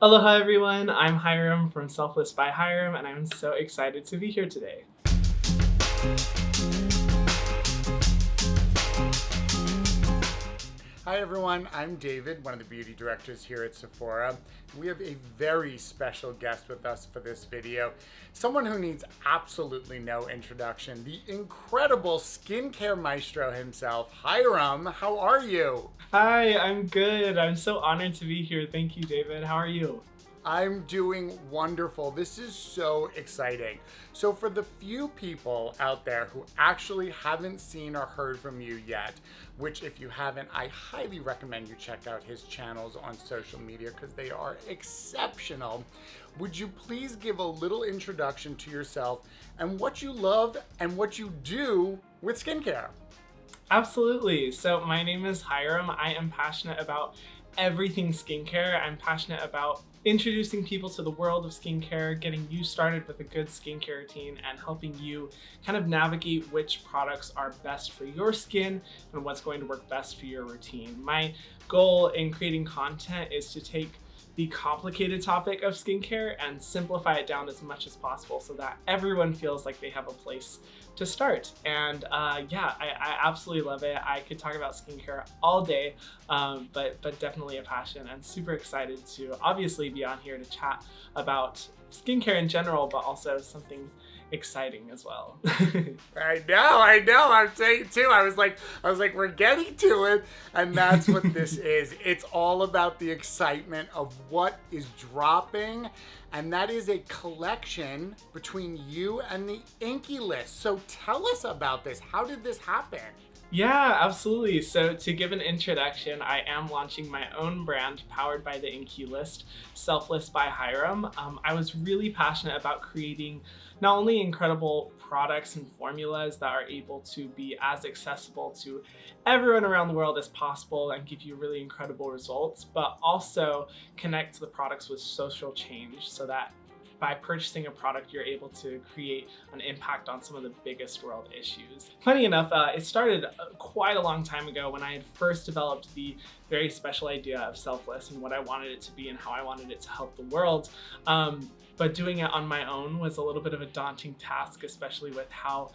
Aloha everyone, I'm Hyram from Selfless by Hyram, and I'm so excited to be here today. Hi everyone, I'm David, one of the beauty directors here at Sephora. We have a very special guest with us for this video. Someone who needs absolutely no introduction, the incredible skincare maestro himself, Hyram. How are you? Hi, I'm good. I'm so honored to be here. Thank you, David. How are you? I'm doing wonderful. This is so exciting. So for the few people out there who actually haven't seen or heard from you yet, which if you haven't, I highly recommend you check out his channels on social media because they are exceptional. Would you please give a little introduction to yourself and what you love and what you do with skincare? Absolutely. So my name is Hyram. I am passionate about everything skincare. I'm passionate about introducing people to the world of skincare, getting you started with a good skincare routine, and helping you kind of navigate which products are best for your skin and what's going to work best for your routine. My goal in creating content is to take the complicated topic of skincare and simplify it down as much as possible so that everyone feels like they have a place to start. And yeah, I absolutely love it. I could talk about skincare all day, but definitely a passion, and super excited to obviously be on here to chat about skincare in general, but also something exciting as well. I know, I'm saying too. I was like, we're getting to it. And that's what this is. It's all about the excitement of what is dropping. And that is a collection between you and the Inky List. So tell us about this. How did this happen? Yeah, absolutely. So to give an introduction, I am launching my own brand powered by the Inky List, Selfless by Hyram. I was really passionate about creating not only incredible products and formulas that are able to be as accessible to everyone around the world as possible and give you really incredible results, but also connect the products with social change so that by purchasing a product, you're able to create an impact on some of the biggest world issues. Funny enough, it started quite a long time ago when I had first developed the very special idea of Selfless and what I wanted it to be and how I wanted it to help the world. But doing it on my own was a little bit of a daunting task, especially with how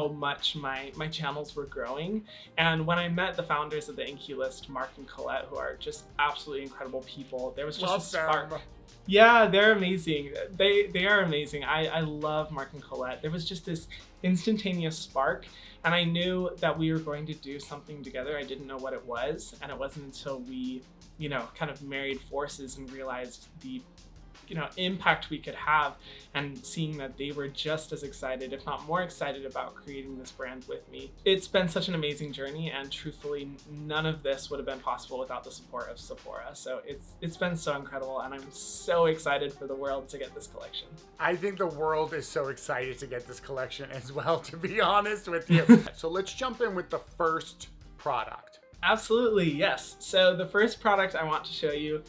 much my channels were growing. And when I met the founders of the Inky List, Mark and Colette, who are just absolutely incredible people, there was just a spark. Yeah, they're amazing. They are amazing. I love Mark and Colette. There was just this instantaneous spark, and I knew that we were going to do something together. I didn't know what it was, and it wasn't until we, kind of married forces and realized the impact we could have, and seeing that they were just as excited, if not more excited, about creating this brand with me. It's been such an amazing journey, and truthfully, none of this would have been possible without the support of Sephora. So it's been so incredible, and I'm so excited for the world to get this collection. I think the world is so excited to get this collection as well, to be honest with you. So let's jump in with the first product. Absolutely, yes. So the first product I want to show you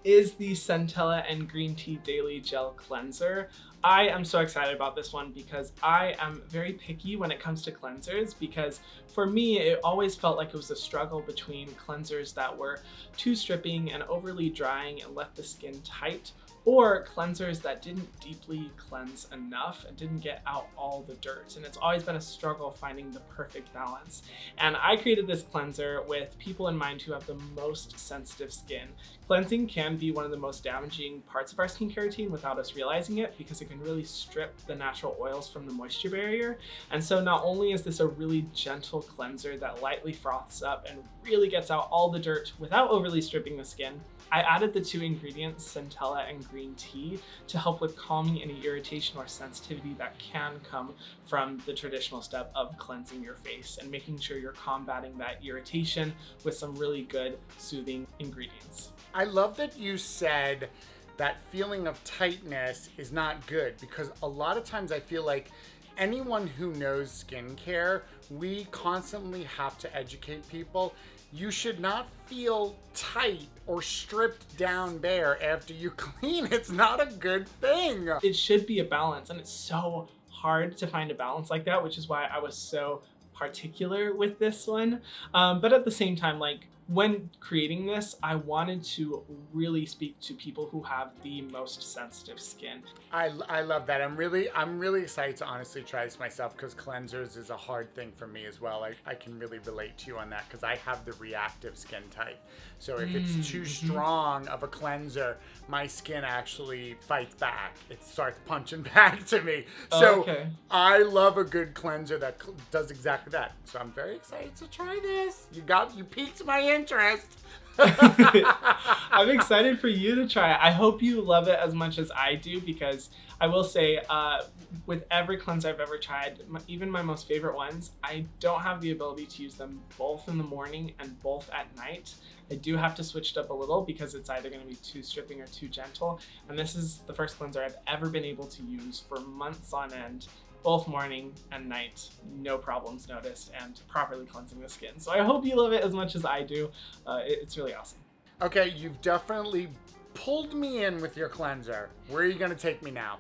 is the Centella and Green Tea Daily Gel Cleanser. I am so excited about this one because I am very picky when it comes to cleansers, because for me, it always felt like it was a struggle between cleansers that were too stripping and overly drying and left the skin tight, or cleansers that didn't deeply cleanse enough and didn't get out all the dirt. And it's always been a struggle finding the perfect balance. And I created this cleanser with people in mind who have the most sensitive skin. Cleansing can be one of the most damaging parts of our skincare routine without us realizing it, because it can really strip the natural oils from the moisture barrier. And so not only is this a really gentle cleanser that lightly froths up and really gets out all the dirt without overly stripping the skin, I added the two ingredients, Centella and green tea, to help with calming any irritation or sensitivity that can come from the traditional step of cleansing your face, and making sure you're combating that irritation with some really good soothing ingredients. I love that you said that feeling of tightness is not good, because a lot of times I feel like anyone who knows skincare, we constantly have to educate people. You should not feel tight or stripped down bare after you clean. It's not a good thing. It should be a balance, and it's so hard to find a balance like that, which is why I was so particular with this one. But at the same time, like, when creating this, I wanted to really speak to people who have the most sensitive skin. I love that. I'm really excited to honestly try this myself because cleansers is a hard thing for me as well. I can really relate to you on that because I have the reactive skin type. So if it's too strong of a cleanser, my skin actually fights back. It starts punching back to me. So I love a good cleanser that does exactly that. So I'm very excited to try this. You piqued my interest. I'm excited for you to try it. I hope you love it as much as I do, because I will say with every cleanser I've ever tried, even my most favorite ones, I don't have the ability to use them both in the morning and both at night. I do have to switch it up a little because it's either going to be too stripping or too gentle. And this is the first cleanser I've ever been able to use for months on end, both morning and night, no problems noticed, and properly cleansing the skin. So I hope you love it as much as I do. It's really awesome. Okay, you've definitely pulled me in with your cleanser. Where are you gonna take me now?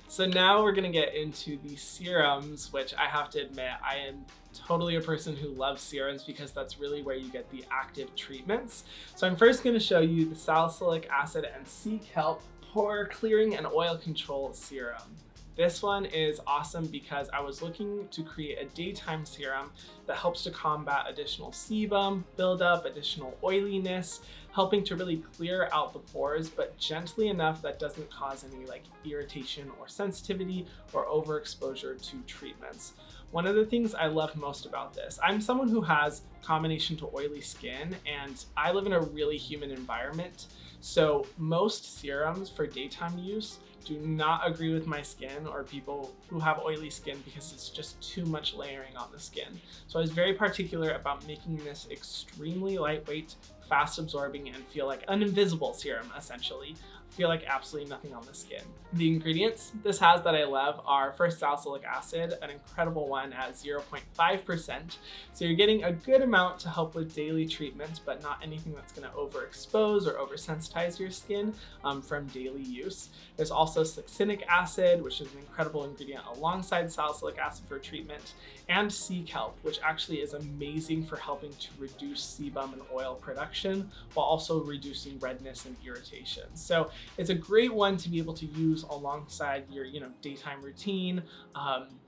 So now we're gonna get into the serums, which I have to admit, I am totally a person who loves serums because that's really where you get the active treatments. So I'm first gonna show you the salicylic acid and sea kelp pore clearing and oil control serum. This one is awesome because I was looking to create a daytime serum that helps to combat additional sebum, buildup, additional oiliness, helping to really clear out the pores, but gently enough that doesn't cause any like irritation or sensitivity or overexposure to treatments. One of the things I love most about this, I'm someone who has combination to oily skin, and I live in a really humid environment. So most serums for daytime use do not agree with my skin or people who have oily skin because it's just too much layering on the skin. So I was very particular about making this extremely lightweight, fast absorbing, and feel like an invisible serum essentially. Feel like absolutely nothing on the skin. The ingredients this has that I love are first salicylic acid, an incredible one at 0.5%. So you're getting a good amount to help with daily treatments, but not anything that's gonna overexpose or oversensitize your skin from daily use. There's also succinic acid, which is an incredible ingredient alongside salicylic acid for treatment, and sea kelp, which actually is amazing for helping to reduce sebum and oil production while also reducing redness and irritation. So it's a great one to be able to use alongside your daytime routine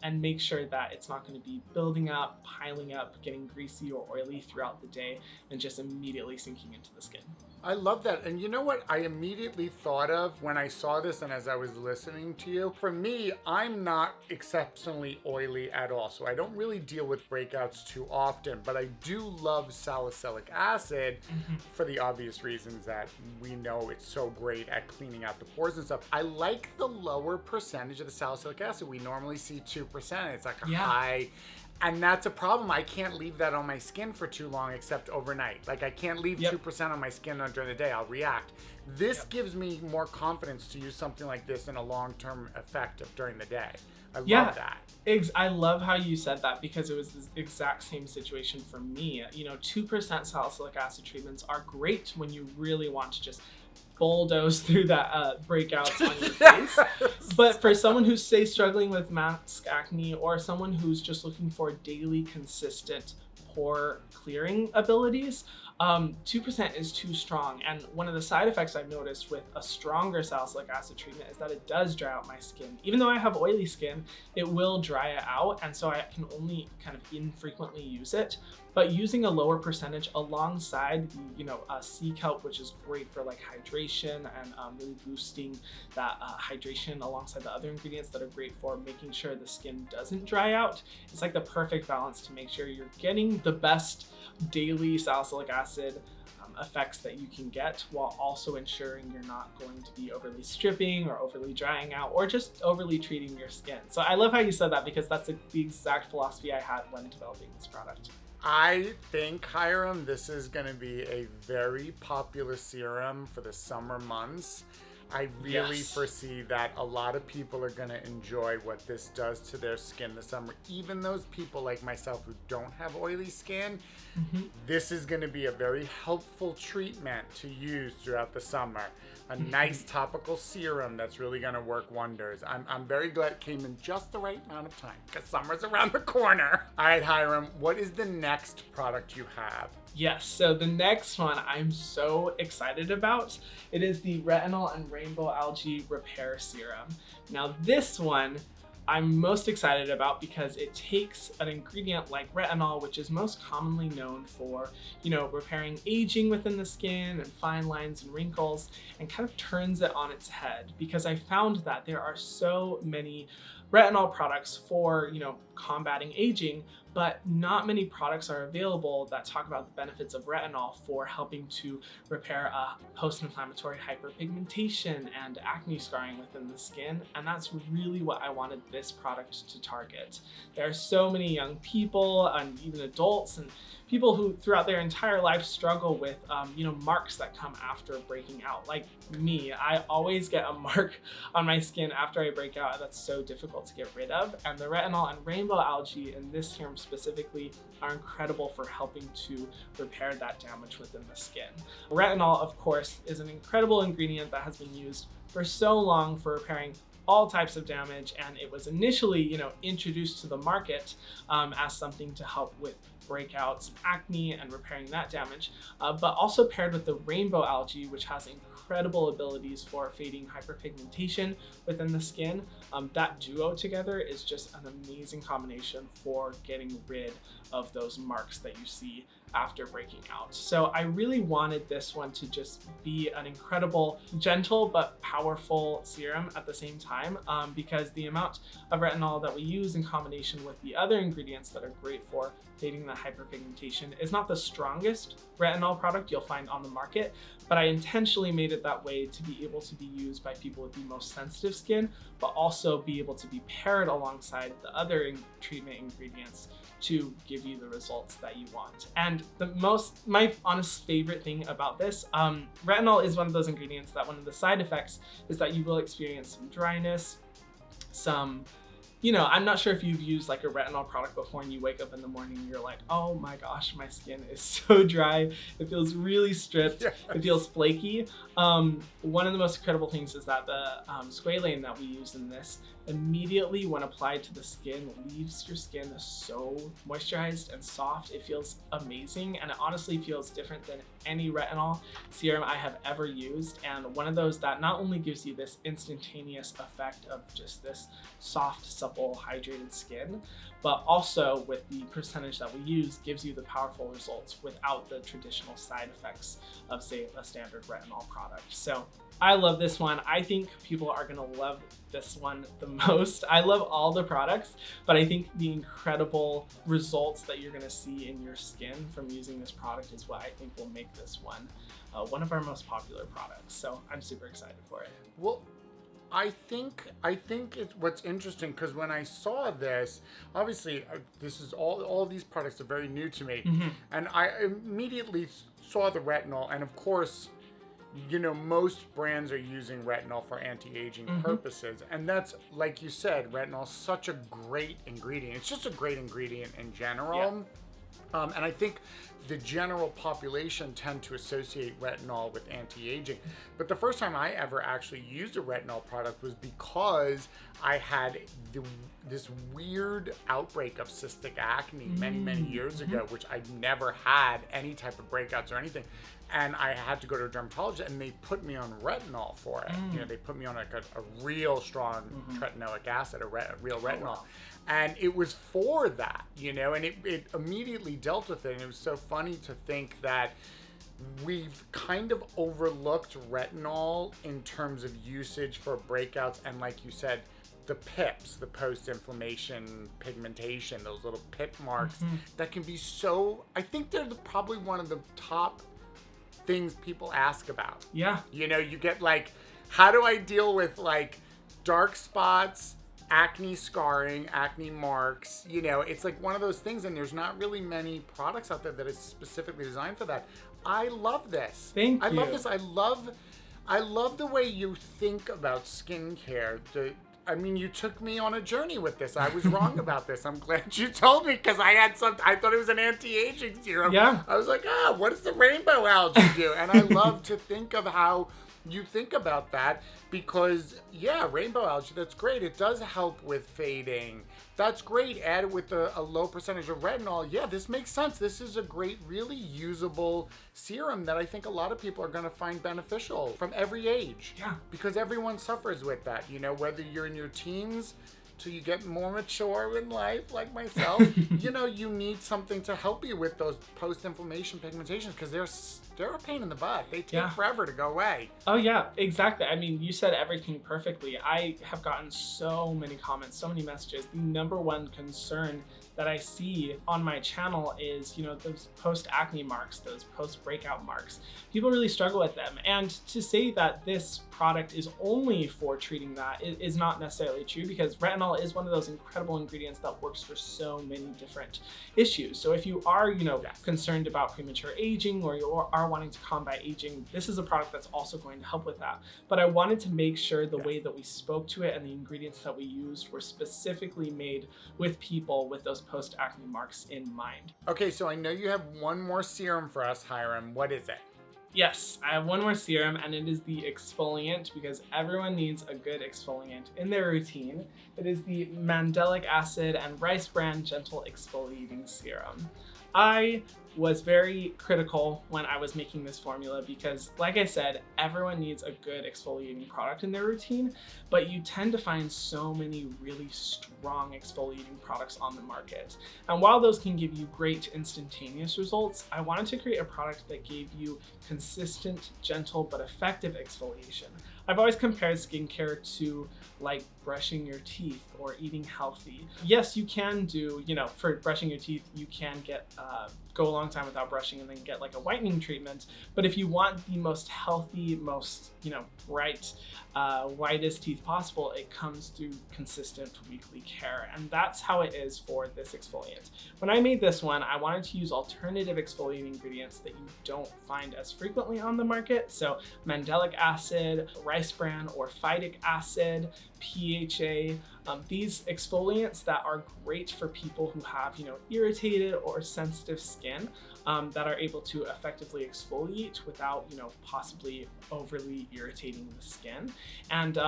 and make sure that it's not going to be building up, piling up, getting greasy or oily throughout the day and just immediately sinking into the skin. I love that. And you know what I immediately thought of when I saw this and as I was listening to you? For me, I'm not exceptionally oily at all, so I don't really deal with breakouts too often, but I do love salicylic acid for the obvious reasons that we know it's so great at cleaning out the pores and stuff. I like the lower percentage of the salicylic acid. We normally see 2%. It's like a high. And that's a problem. I can't leave that on my skin for too long except overnight. Like I can't leave 2% on my skin during the day. I'll react. This gives me more confidence to use something like this in a long-term effect during the day. I love that. I love how you said that because it was the exact same situation for me. 2% salicylic acid treatments are great when you really want to just bulldoze through that breakouts on your face. But for someone who's say struggling with mask acne or someone who's just looking for daily consistent pore clearing abilities, 2% is too strong. And one of the side effects I've noticed with a stronger salicylic acid treatment is that it does dry out my skin. Even though I have oily skin, it will dry it out, and so I can only kind of infrequently use it. But using a lower percentage alongside the sea kelp, which is great for like hydration and really boosting that hydration alongside the other ingredients that are great for making sure the skin doesn't dry out. It's like the perfect balance to make sure you're getting the best daily salicylic acid effects that you can get while also ensuring you're not going to be overly stripping or overly drying out or just overly treating your skin. So I love how you said that because that's the exact philosophy I had when developing this product. I think, Hyram, this is going to be a very popular serum for the summer months. I really foresee that a lot of people are going to enjoy what this does to their skin this summer. Even those people like myself who don't have oily skin, this is going to be a very helpful treatment to use throughout the summer. A nice topical serum that's really going to work wonders. I'm very glad it came in just the right amount of time because summer's around the corner. All right, Hyram, what is the next product you have? Yes, so the next one I'm so excited about. It is the Retinol and Rainbow Algae Repair Serum. Now this one I'm most excited about because it takes an ingredient like retinol, which is most commonly known for, repairing aging within the skin and fine lines and wrinkles, and kind of turns it on its head, because I found that there are so many retinol products for, combating aging, but not many products are available that talk about the benefits of retinol for helping to repair post-inflammatory hyperpigmentation and acne scarring within the skin. And that's really what I wanted this product to target. There are so many young people and even adults and people who throughout their entire life struggle with, marks that come after breaking out. Like me, I always get a mark on my skin after I break out, and that's so difficult to get rid of. And the retinol and rainbow algae in this serum specifically are incredible for helping to repair that damage within the skin. Retinol, of course, is an incredible ingredient that has been used for so long for repairing all types of damage, and it was initially, introduced to the market as something to help with breakouts, acne, and repairing that damage, but also paired with the rainbow algae, which has incredible abilities for fading hyperpigmentation within the skin. That duo together is just an amazing combination for getting rid of those marks that you see after breaking out. So I really wanted this one to just be an incredible, gentle but powerful serum at the same time, because the amount of retinol that we use in combination with the other ingredients that are great for fading the hyperpigmentation is not the strongest retinol product you'll find on the market, but I intentionally made it that way to be able to be used by people with the most sensitive skin, but also be able to be paired alongside the other treatment ingredients to give you the results that you want. And my honest favorite thing about this, retinol is one of those ingredients that one of the side effects is that you will experience some dryness, some, I'm not sure if you've used like a retinol product before and you wake up in the morning and you're like, oh my gosh, my skin is so dry. It feels really stripped. It feels flaky. One of the most incredible things is that the squalane that we use in this immediately when applied to the skin leaves your skin so moisturized and soft. It feels amazing, and it honestly feels different than any retinol serum I have ever used, and one of those that not only gives you this instantaneous effect of just this soft, supple, hydrated skin, but also with the percentage that we use gives you the powerful results without the traditional side effects of, say, a standard retinol product. So I love this one. I think people are gonna love this one the most. I love all the products, but I think the incredible results that you're gonna see in your skin from using this product is what I think will make this one one of our most popular products. So I'm super excited for it. Well, I think it's what's interesting, because when I saw this, obviously this is all these products are very new to me, and I immediately saw the retinol, and of course, most brands are using retinol for anti-aging purposes, and that's, like you said, retinol is such a great ingredient. It's just a great ingredient in general. Yeah. And I think the general population tend to associate retinol with anti-aging. But the first time I ever actually used a retinol product was because I had this weird outbreak of cystic acne many years ago, which I'd never had any type of breakouts or anything. And I had to go to a dermatologist, and they put me on retinol for it. They put me on like a real strong tretinoic acid, a real retinol. Wow. And it was for that, and it immediately dealt with it. And it was so funny to think that we've kind of overlooked retinol in terms of usage for breakouts. And like you said, the pips, the post-inflammation pigmentation, those little pip marks that can be so, I think they're probably one of the top things people ask about. Yeah. You get like, how do I deal with like dark spots, acne scarring, acne marks? It's like one of those things, and there's not really many products out there that is specifically designed for that. I love this. Thank you. I love this. I love the way you think about skincare. You took me on a journey with this. I was wrong about this. I'm glad you told me, because I thought it was an anti-aging serum. Yeah. I was like, what does the rainbow algae do? And I love to think of how you think about that because, yeah, rainbow algae, that's great. It does help with fading. That's great. Add it with a low percentage of retinol. Yeah, this makes sense. This is a great, really usable serum that I think a lot of people are going to find beneficial from every age. Yeah. Because everyone suffers with that. You know, whether you're in your teens till you get more mature in life, like myself, you know, you need something to help you with those post-inflammation pigmentations because they're a pain in the butt. They take forever to go away. Oh yeah, exactly. I mean, you said everything perfectly. I have gotten so many comments, so many messages. The number one concern that I see on my channel is, you know, those post-acne marks, those post-breakout marks. People really struggle with them. And to say that this product is only for treating that is not necessarily true, because retinol is one of those incredible ingredients that works for so many different issues. So if you are, you know, concerned about premature aging, or you are wanting to combat aging, this is a product that's also going to help with that. But I wanted to make sure the way that we spoke to it and the ingredients that we used were specifically made with people with those post-acne marks in mind. Okay, so I know you have one more serum for us, Hyram. What is it? Yes, I have one more serum, and it is the exfoliant, because everyone needs a good exfoliant in their routine. It is the mandelic acid and rice bran gentle exfoliating serum. I was very critical when I was making this formula because, like I said, everyone needs a good exfoliating product in their routine, but you tend to find so many really strong exfoliating products on the market. And while those can give you great instantaneous results, I wanted to create a product that gave you consistent, gentle, but effective exfoliation. I've always compared skincare to like brushing your teeth or eating healthy. Yes, you can do, you know, for brushing your teeth, you can get go a long time without brushing and then get like a whitening treatment. But if you want the most healthy, most, you know, bright, whitest teeth possible, it comes through consistent weekly care. And that's how it is for this exfoliant. When I made this one, I wanted to use alternative exfoliating ingredients that you don't find as frequently on the market. So mandelic acid, rice bran or phytic acid, PHA, these exfoliants that are great for people who have, you know, irritated or sensitive skin, that are able to effectively exfoliate without, you know, possibly overly irritating the skin. And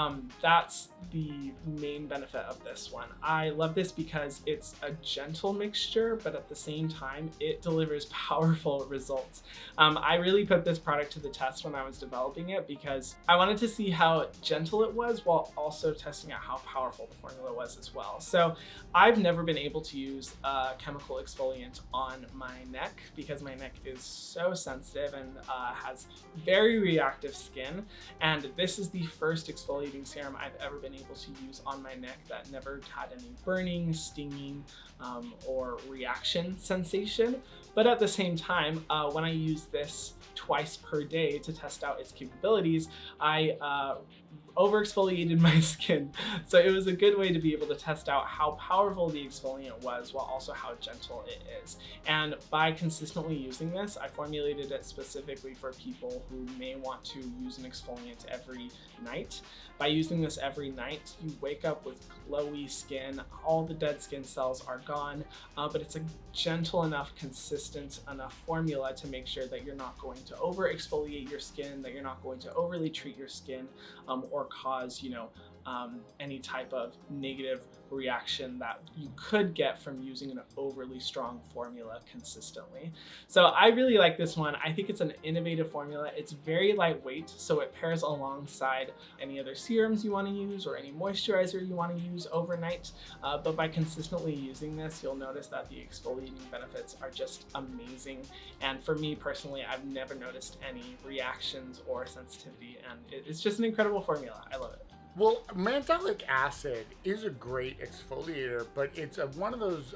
that's the main benefit of this one. I love this because it's a gentle mixture, but at the same time, it delivers powerful results. I really put this product to the test when I was developing it because I wanted to see how gentle it was while also testing out how powerful the formula was as well. So I've never been able to use a chemical exfoliant on my neck because my neck is so sensitive and has very reactive skin. And this is the first exfoliating serum I've ever been able to use on my neck that never had any burning, stinging, or reaction sensation. But at the same time, when I use this twice per day to test out its capabilities, I over exfoliated my skin. So it was a good way to be able to test out how powerful the exfoliant was while also how gentle it is. And by consistently using this, I formulated it specifically for people who may want to use an exfoliant every night. By using this every night, you wake up with glowy skin, all the dead skin cells are gone, but it's a gentle enough, consistent enough formula to make sure that you're not going to over exfoliate your skin, that you're not going to overly treat your skin, or cause, you know, any type of negative reaction that you could get from using an overly strong formula consistently. So I really like this one. I think it's an innovative formula. It's very lightweight, so it pairs alongside any other serums you want to use or any moisturizer you want to use overnight. But by consistently using this, you'll notice that the exfoliating benefits are just amazing. And for me personally, I've never noticed any reactions or sensitivity, and it's just an incredible formula. I love it. Well, mandelic acid is a great exfoliator, but it's one of those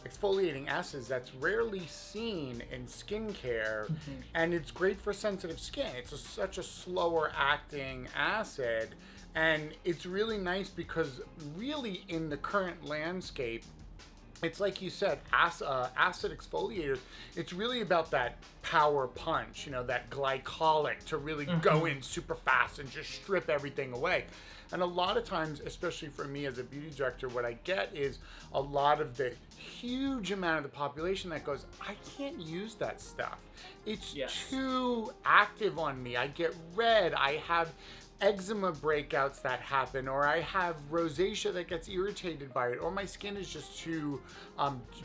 exfoliating acids that's rarely seen in skincare, and it's great for sensitive skin. It's such a slower acting acid, and it's really nice because really in the current landscape, it's like you said, acid exfoliators, it's really about that power punch, you know, that glycolic to really go in super fast and just strip everything away. And a lot of times, especially for me as a beauty director, what I get is a lot of the huge amount of the population that goes, I can't use that stuff. It's too active on me. I get red. I have eczema breakouts that happen, or I have rosacea that gets irritated by it, or my skin is just too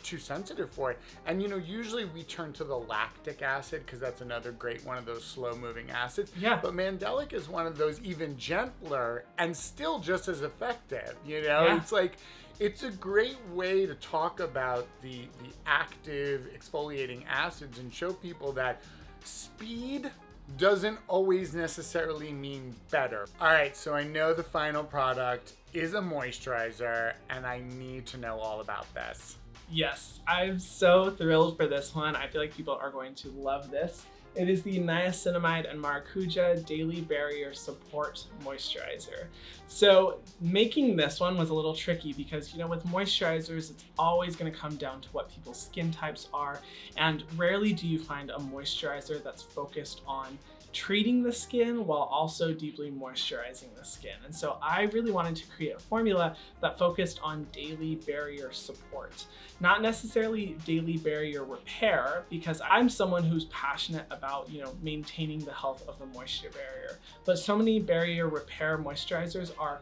sensitive for it. And you know, usually we turn to the lactic acid because that's another great one of those slow moving acids. Yeah. But mandelic is one of those even gentler and still just as effective. You know, it's like, it's a great way to talk about the active exfoliating acids and show people that speed doesn't always necessarily mean better. All right, so I know the final product is a moisturizer, and I need to know all about this. Yes, I'm so thrilled for this one. I feel like people are going to love this. It is the niacinamide and maracuja Daily Barrier Support Moisturizer. So making this one was a little tricky because, you know, with moisturizers, it's always going to come down to what people's skin types are. And rarely do you find a moisturizer that's focused on treating the skin while also deeply moisturizing the skin. And so I really wanted to create a formula that focused on daily barrier support, not necessarily daily barrier repair, because I'm someone who's passionate about, you know, maintaining the health of the moisture barrier. But so many barrier repair moisturizers are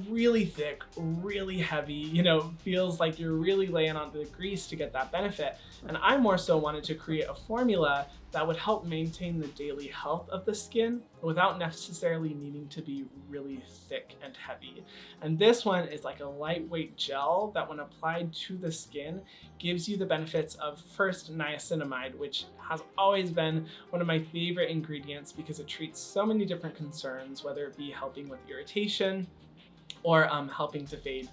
really thick, really heavy, you know, feels like you're really laying on the grease to get that benefit. And I more so wanted to create a formula that would help maintain the daily health of the skin without necessarily needing to be really thick and heavy. And this one is like a lightweight gel that when applied to the skin gives you the benefits of first niacinamide, which has always been one of my favorite ingredients because it treats so many different concerns, whether it be helping with irritation, or helping to fade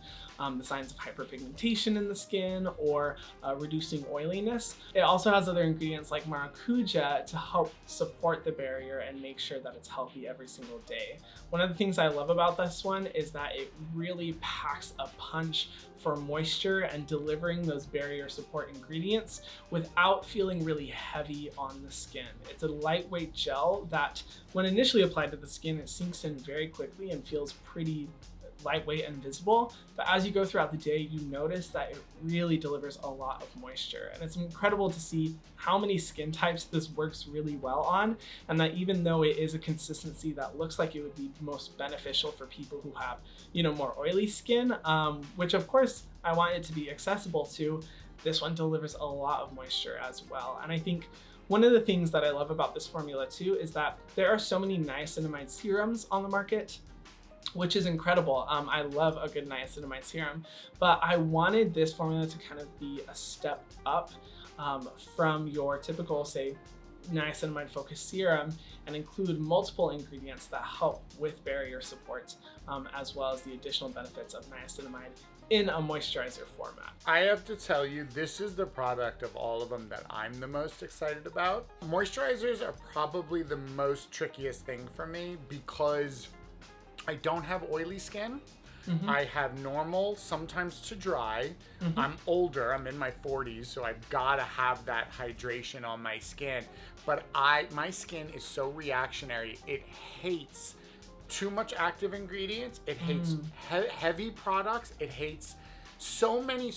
the signs of hyperpigmentation in the skin, or reducing oiliness. It also has other ingredients like maracuja to help support the barrier and make sure that it's healthy every single day. One of the things I love about this one is that it really packs a punch for moisture and delivering those barrier support ingredients without feeling really heavy on the skin. It's a lightweight gel that when initially applied to the skin, it sinks in very quickly and feels pretty lightweight and visible, but as you go throughout the day, you notice that it really delivers a lot of moisture. And it's incredible to see how many skin types this works really well on, and that even though it is a consistency that looks like it would be most beneficial for people who have, you know, more oily skin, which of course I want it to be accessible to, this one delivers a lot of moisture as well. And I think one of the things that I love about this formula too is that there are so many niacinamide serums on the market, which is incredible. I love a good niacinamide serum, but I wanted this formula to kind of be a step up from your typical, say, niacinamide focused serum and include multiple ingredients that help with barrier support, as well as the additional benefits of niacinamide in a moisturizer format. I have to tell you, this is the product of all of them that I'm the most excited about. Moisturizers are probably the most trickiest thing for me because I don't have oily skin. I have normal, sometimes to dry. I'm older, I'm in my 40s, so I've gotta have that hydration on my skin. But my skin is so reactionary. It hates too much active ingredients. It hates heavy products. It hates so many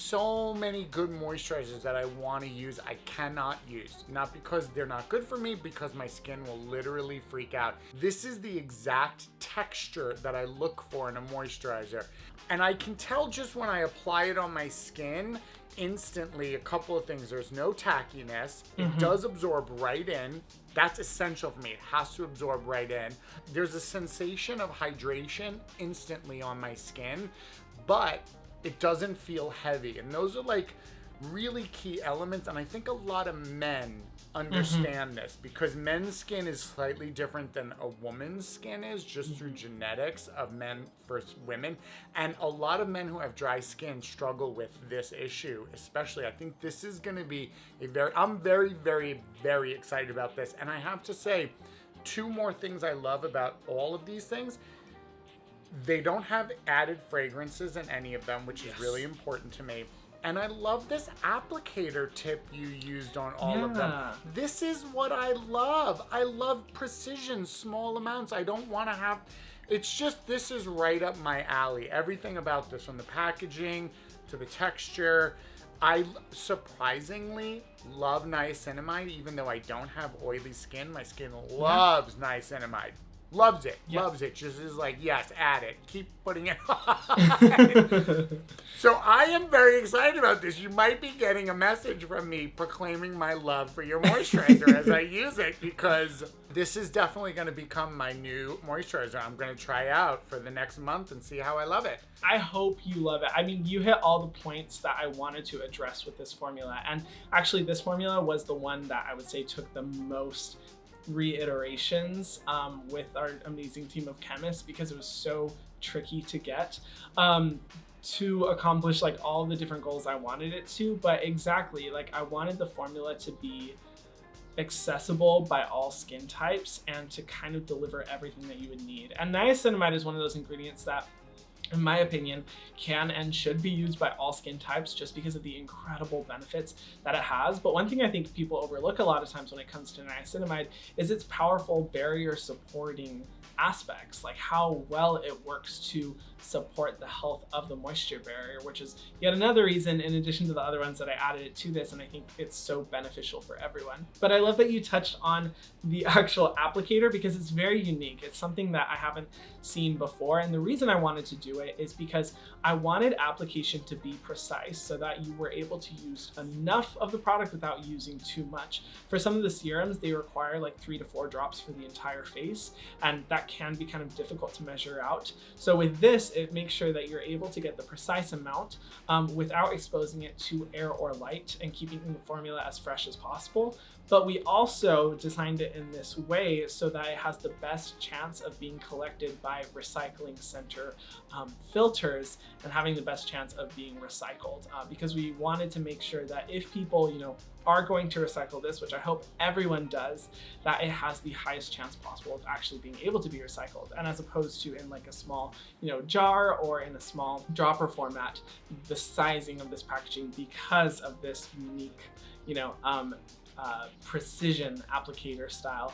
good moisturizers that I want to use, I cannot use. Not because they're not good for me, because my skin will literally freak out. This is the exact texture that I look for in a moisturizer. And I can tell just when I apply it on my skin, instantly a couple of things. There's no tackiness. It does absorb right in. That's essential for me. It has to absorb right in. There's a sensation of hydration instantly on my skin, but it doesn't feel heavy. And those are like really key elements. And I think a lot of men understand this because men's skin is slightly different than a woman's skin is, just through genetics of men versus women. And a lot of men who have dry skin struggle with this issue, especially. I think this is going to be I'm very, very, very excited about this. And I have to say, two more things I love about all of these things. They don't have added fragrances in any of them, which is really important to me. And I love this applicator tip you used on all of them. Yeah. This is what I love. I love precision, small amounts. I don't want to have, it's just, this is right up my alley. Everything about this, from the packaging to the texture. I surprisingly love niacinamide, even though I don't have oily skin. My skin loves niacinamide. Loves it. Yep. Loves it. Just is like, yes, add it. Keep putting it on. So I am very excited about this. You might be getting a message from me proclaiming my love for your moisturizer as I use it, because this is definitely going to become my new moisturizer. I'm going to try out for the next month and see how I love it. I hope you love it. I mean, you hit all the points that I wanted to address with this formula. And actually, this formula was the one that I would say took the most reiterations with our amazing team of chemists, because it was so tricky to get to accomplish like all the different goals I wanted it to. But exactly, like I wanted the formula to be accessible by all skin types and to kind of deliver everything that you would need. And niacinamide is one of those ingredients that, in my opinion, can and should be used by all skin types just because of the incredible benefits that it has. But one thing I think people overlook a lot of times when it comes to niacinamide is its powerful barrier supporting aspects, like how well it works to support the health of the moisture barrier, which is yet another reason, in addition to the other ones, that I added it to this, and I think it's so beneficial for everyone. But I love that you touched on the actual applicator, because it's very unique. It's something that I haven't seen before, and the reason I wanted to do it is because I wanted application to be precise so that you were able to use enough of the product without using too much. For some of the serums, they require like 3 to 4 drops for the entire face, and that can be kind of difficult to measure out. So with this, it makes sure that you're able to get the precise amount without exposing it to air or light, and keeping the formula as fresh as possible. But we also designed it in this way so that it has the best chance of being collected by recycling center filters and having the best chance of being recycled, because we wanted to make sure that if people, are going to recycle this, which I hope everyone does, that it has the highest chance possible of actually being able to be recycled. And as opposed to in like a small, jar or in a small dropper format, the sizing of this packaging, because of this unique, precision applicator style,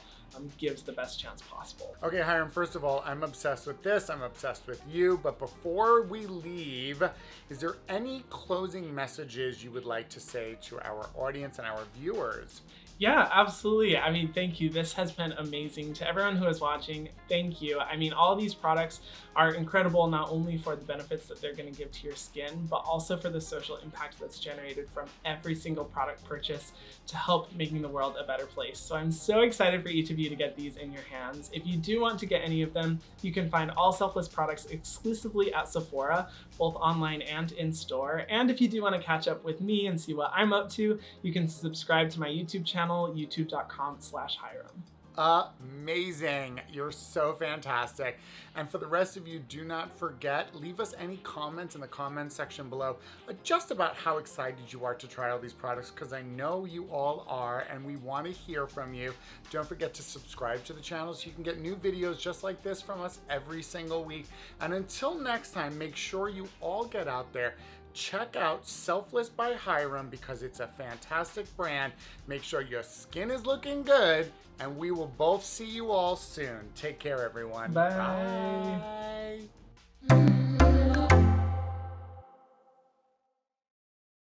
gives the best chance possible. Okay, Hyram, first of all, I'm obsessed with this. I'm obsessed with you. But before we leave, is there any closing messages you would like to say to our audience and our viewers? Yeah, absolutely. I mean, thank you. This has been amazing. To everyone who is watching, thank you. I mean, all these products are incredible, not only for the benefits that they're going to give to your skin, but also for the social impact that's generated from every single product purchase to help making the world a better place. So I'm so excited for each of you to get these in your hands. If you do want to get any of them, you can find all Selfless products exclusively at Sephora, both online and in store. And if you do want to catch up with me and see what I'm up to, you can subscribe to my YouTube channel, youtube.com/Hyram. Amazing. You're so fantastic. And for the rest of you, do not forget, leave us any comments in the comments section below just about how excited you are to try all these products, because I know you all are, and we want to hear from you. Don't forget to subscribe to the channel so you can get new videos just like this from us every single week. And until next time, make sure you all get out there. Check out Selfless by Hyram, because it's a fantastic brand. Make sure your skin is looking good, and we will both see you all soon. Take care, everyone. Bye. Bye.